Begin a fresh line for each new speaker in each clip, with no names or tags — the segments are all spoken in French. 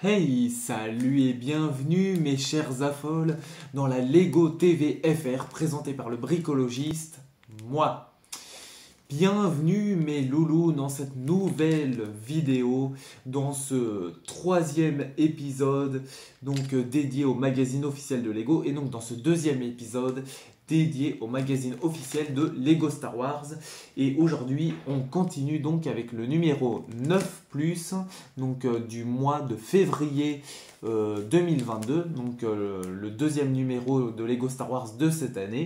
Hey, salut et bienvenue mes chers affoles dans la Lego TV FR présentée par le bricologiste, moi. Bienvenue mes loulous dans cette nouvelle vidéo, dans ce troisième épisode dédié au magazine officiel de Lego et donc dans ce deuxième épisode dédié au magazine officiel de Lego Star Wars. Et aujourd'hui, on continue donc avec le numéro 9+, du mois de février 2022, le deuxième numéro de Lego Star Wars de cette année,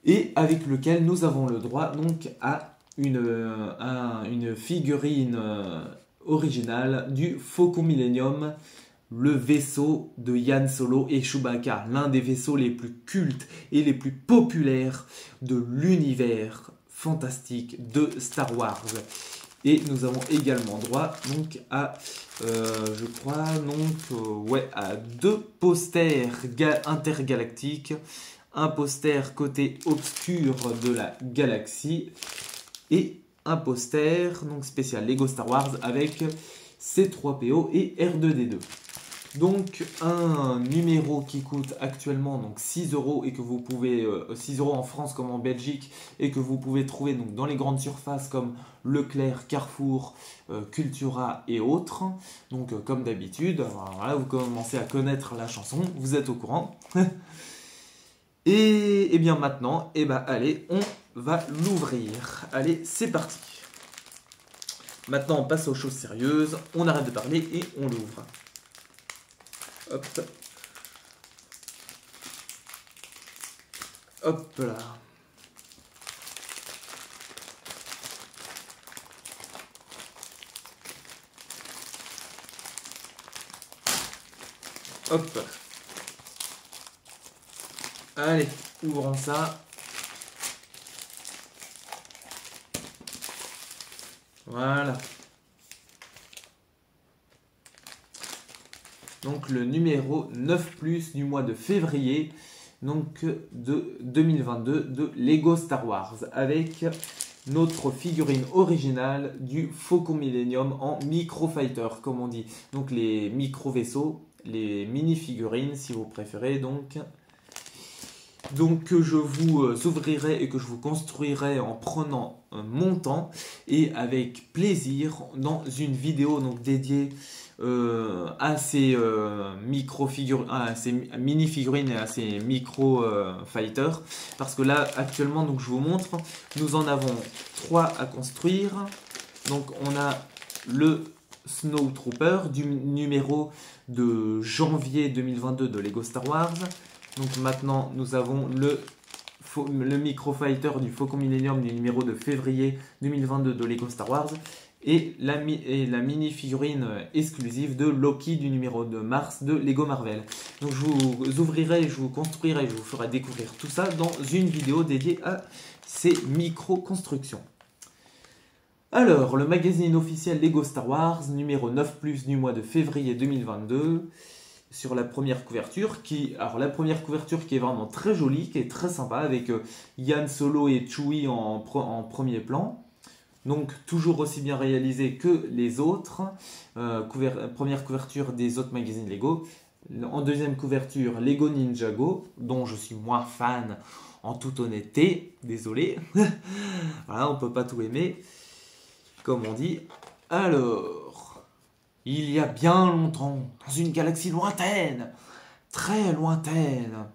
et avec lequel nous avons le droit donc à une figurine originale du Faucon Millenium, le vaisseau de Han Solo et Chewbacca, l'un des vaisseaux les plus cultes et les plus populaires de l'univers fantastique de Star Wars. Et nous avons également droit donc à, à deux posters intergalactiques, un poster côté obscur de la galaxie et un poster spécial Lego Star Wars avec C3PO et R2D2. Donc un numéro qui coûte actuellement 6 € et que vous pouvez 6 € en France comme en Belgique et que vous pouvez trouver dans les grandes surfaces comme Leclerc, Carrefour, Cultura et autres. Donc comme d'habitude, voilà, vous commencez à connaître la chanson, vous êtes au courant. Et bien maintenant, allez, on va l'ouvrir. Allez, c'est parti. Maintenant on passe aux choses sérieuses, on arrête de parler et on l'ouvre. Hop. Hop là. Hop. Allez, ouvrons ça. Voilà. Donc le numéro 9+ du mois de février de 2022 de Lego Star Wars avec notre figurine originale du Faucon Millenium en micro-fighter comme on dit. Donc les micro-vaisseaux, les mini-figurines si vous préférez donc que je vous ouvrirai et que je vous construirai en prenant mon temps et avec plaisir dans une vidéo dédiée à ces mini-figurines et à ces micro-fighters. Parce que là, actuellement, je vous montre, nous en avons 3 à construire. Donc on a le Snow Trooper du numéro de janvier 2022 de Lego Star Wars. Donc maintenant, nous avons le micro-fighter du Faucon Millenium du numéro de février 2022 de Lego Star Wars et la mini-figurine exclusive de Loki du numéro de mars de Lego Marvel. Donc je vous ouvrirai, je vous construirai, je vous ferai découvrir tout ça dans une vidéo dédiée à ces micro-constructions. Alors, le magazine officiel Lego Star Wars, numéro 9+ du mois de février 2022... sur la première couverture, qui est vraiment très jolie, qui est très sympa, avec Han Solo et Chewie en premier plan. Donc toujours aussi bien réalisé que les autres. Première couverture des autres magazines Lego. En deuxième couverture, Lego Ninjago, dont je suis moins fan en toute honnêteté. Désolé. Voilà, on peut pas tout aimer, comme on dit. Alors... il y a bien longtemps, dans une galaxie lointaine, très lointaine,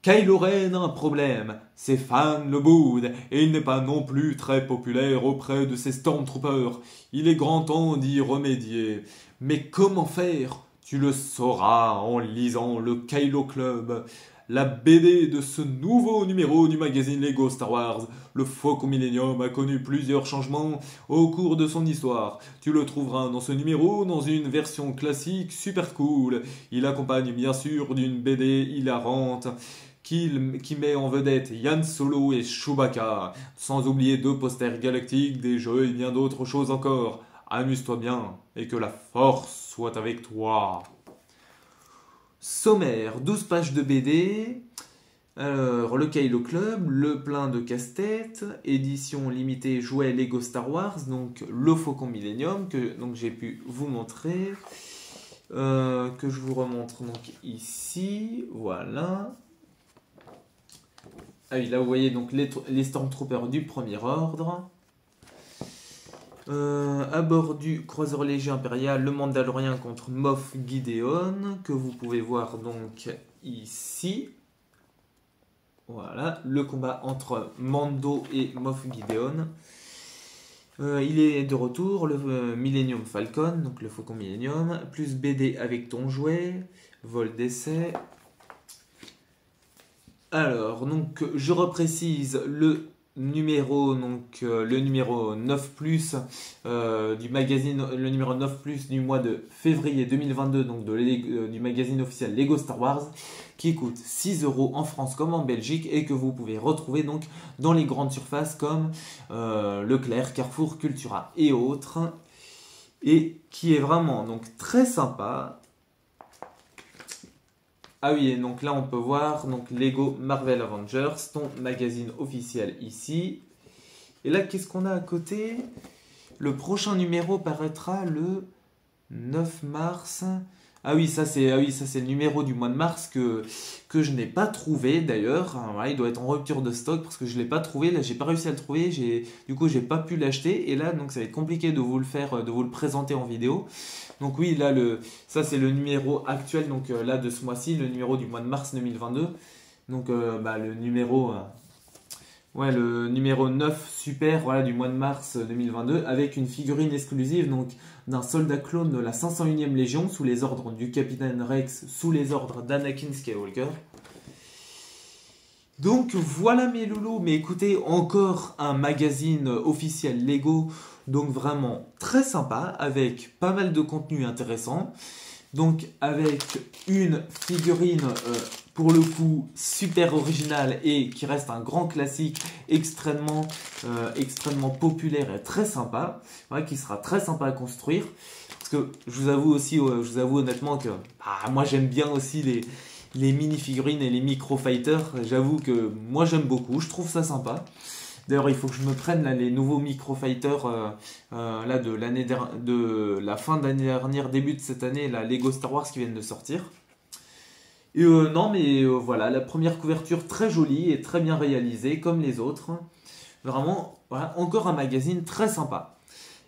Kylo Ren a un problème, c'est Fan le Boude, et il n'est pas non plus très populaire auprès de ses Stormtroopers. Il est grand temps d'y remédier. Mais comment faire? Tu le sauras en lisant le Kylo Club, la BD de ce nouveau numéro du magazine Lego Star Wars. Le Faucon Millenium a connu plusieurs changements au cours de son histoire. Tu le trouveras dans ce numéro dans une version classique super cool. Il accompagne bien sûr d'une BD hilarante qui met en vedette Han Solo et Chewbacca, sans oublier 2 posters galactiques, des jeux et bien d'autres choses encore. Amuse-toi bien et que la force soit avec toi. Sommaire, 12 pages de BD, Alors, le Kylo Club, le plein de casse-tête, édition limitée jouet Lego Star Wars, donc le Faucon Millennium, que donc j'ai pu vous montrer, que je vous remontre donc ici, voilà. Ah oui, là vous voyez donc les Stormtroopers du premier ordre. À bord du croiseur léger impérial, le Mandalorien contre Moff Gideon, que vous pouvez voir donc ici. Voilà, le combat entre Mando et Moff Gideon. Il est de retour, le Millennium Falcon, donc le Faucon Millennium, plus BD avec ton jouet, vol d'essai. Alors, donc, je reprécise le numéro 9 plus du magazine, le numéro 9 plus du mois de février 2022, donc du magazine officiel Lego Star Wars, qui coûte 6 € en France comme en Belgique et que vous pouvez retrouver donc dans les grandes surfaces comme Leclerc, Carrefour, Cultura et autres, et qui est vraiment donc très sympa. Ah oui, et donc là on peut voir donc Lego Marvel Avengers, ton magazine officiel ici. Et là, qu'est-ce qu'on a à côté? Le prochain numéro paraîtra le 9 mars. Ah oui, ça c'est le numéro du mois de mars que je n'ai pas trouvé d'ailleurs. Voilà, il doit être en rupture de stock parce que je ne l'ai pas trouvé. Là, j'ai pas réussi à le trouver. Du coup, j'ai pas pu l'acheter. Et là, donc ça va être compliqué de vous le faire, de vous le présenter en vidéo. Donc oui, là, ça c'est le numéro actuel, donc là de ce mois-ci, le numéro du mois de mars 2022. Donc le numéro, le numéro 9 super, voilà, du mois de mars 2022, avec une figurine exclusive donc d'un soldat clone de la 501e Légion sous les ordres du capitaine Rex, sous les ordres d'Anakin Skywalker. Donc voilà mes loulous, mais écoutez, encore un magazine officiel Lego, donc vraiment très sympa, avec pas mal de contenu intéressant, donc avec une figurine pour le coup super originale et qui reste un grand classique extrêmement populaire et très sympa, ouais, qui sera très sympa à construire, parce que je vous avoue honnêtement que moi j'aime bien aussi les mini-figurines et les micro-fighters, j'avoue que moi j'aime beaucoup, je trouve ça sympa. D'ailleurs, il faut que je me prenne là, les nouveaux micro-fighters là, de la fin d'année dernière, début de cette année, la Lego Star Wars qui viennent de sortir. Et non, mais voilà, la première couverture très jolie et très bien réalisée, comme les autres. Vraiment, voilà, encore un magazine très sympa.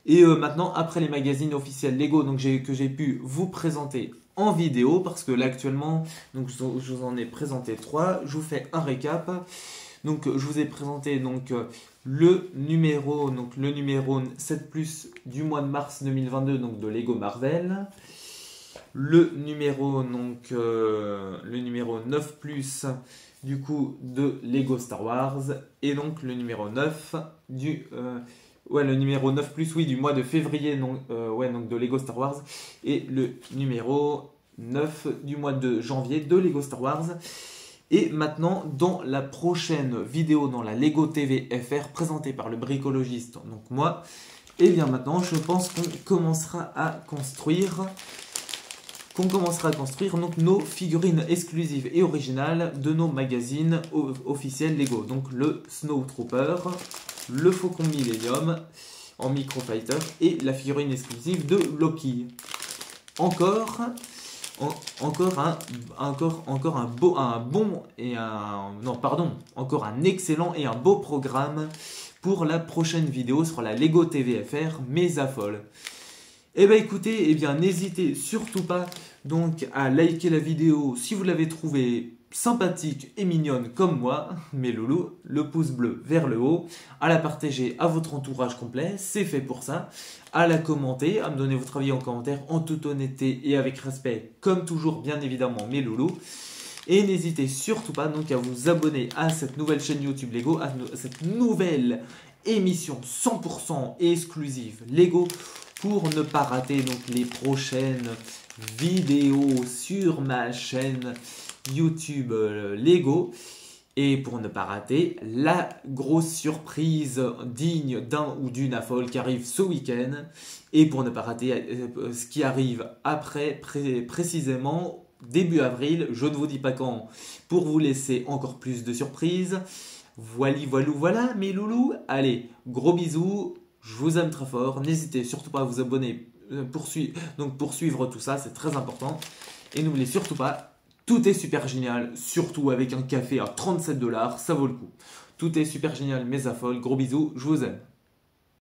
Et maintenant, après les magazines officiels Lego que j'ai pu vous présenter en vidéo, parce que là actuellement, donc, je vous en ai présenté 3, je vous fais un récap. Donc je vous ai présenté donc, le numéro 7 plus du mois de mars 2022 donc, de Lego Marvel. Le numéro 9 plus du coup de Lego Star Wars. Et donc le numéro 9 le numéro 9 plus oui, du mois de février donc de Lego Star Wars. Et le numéro 9 du mois de janvier de Lego Star Wars. Et maintenant, dans la prochaine vidéo, dans la Lego TV FR, présentée par le bricologiste, donc moi, et bien maintenant, je pense qu'on commencera à construire donc, nos figurines exclusives et originales de nos magazines officiels Lego. Donc le Snowtrooper, le Faucon Millennium en Microfighter et la figurine exclusive de Loki. Encore un excellent et un beau programme pour la prochaine vidéo sur la Lego TV FR, mes affoles. Et bien écoutez, n'hésitez surtout pas donc à liker la vidéo si vous l'avez trouvée sympathique et mignonne comme moi, mes loulous, le pouce bleu vers le haut, à la partager à votre entourage complet, c'est fait pour ça, à la commenter, à me donner votre avis en commentaire en toute honnêteté et avec respect, comme toujours bien évidemment mes loulous. Et n'hésitez surtout pas donc à vous abonner à cette nouvelle chaîne YouTube Lego, à cette nouvelle émission 100% exclusive Lego, pour ne pas rater donc les prochaines vidéos sur ma chaîne YouTube Lego, et pour ne pas rater la grosse surprise digne d'un ou d'une affole qui arrive ce week-end, et pour ne pas rater ce qui arrive après précisément début avril. Je ne vous dis pas quand pour vous laisser encore plus de surprises. Voilà mes loulous. Allez, gros bisous. Je vous aime très fort. N'hésitez surtout pas à vous abonner pour suivre tout ça. C'est très important. Et n'oubliez surtout pas, tout est super génial. Surtout avec un café à 37 $. Ça vaut le coup. Tout est super génial, mes affoles. Gros bisous. Je vous aime.